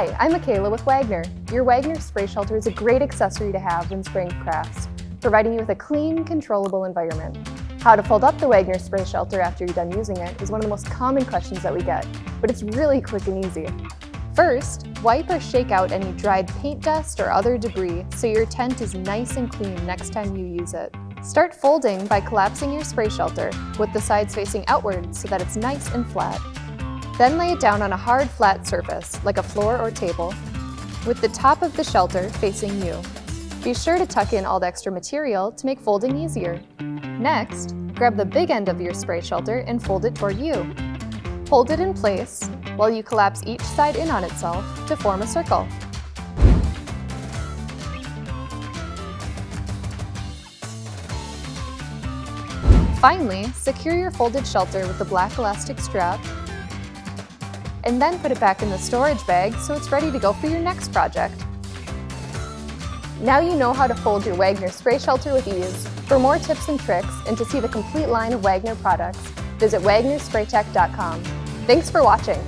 Hi, I'm Michaela with Wagner. Your Wagner Spray Shelter is a great accessory to have when spraying crafts, providing you with a clean, controllable environment. How to fold up the Wagner Spray Shelter after you're done using it is one of the most common questions that we get, but it's really quick and easy. First, wipe or shake out any dried paint dust or other debris so your tent is nice and clean next time you use it. Start folding by collapsing your spray shelter with the sides facing outward so that it's nice and flat. Then lay it down on a hard, flat surface, like a floor or table, with the top of the shelter facing you. Be sure to tuck in all the extra material to make folding easier. Next, grab the big end of your spray shelter and fold it toward you. Hold it in place while you collapse each side in on itself to form a circle. Finally, secure your folded shelter with the black elastic strap, and then put it back in the storage bag so it's ready to go for your next project. Now you know how to fold your Wagner Spray Shelter with ease. For more tips and tricks and to see the complete line of Wagner products, visit wagnerspraytech.com. Thanks for watching.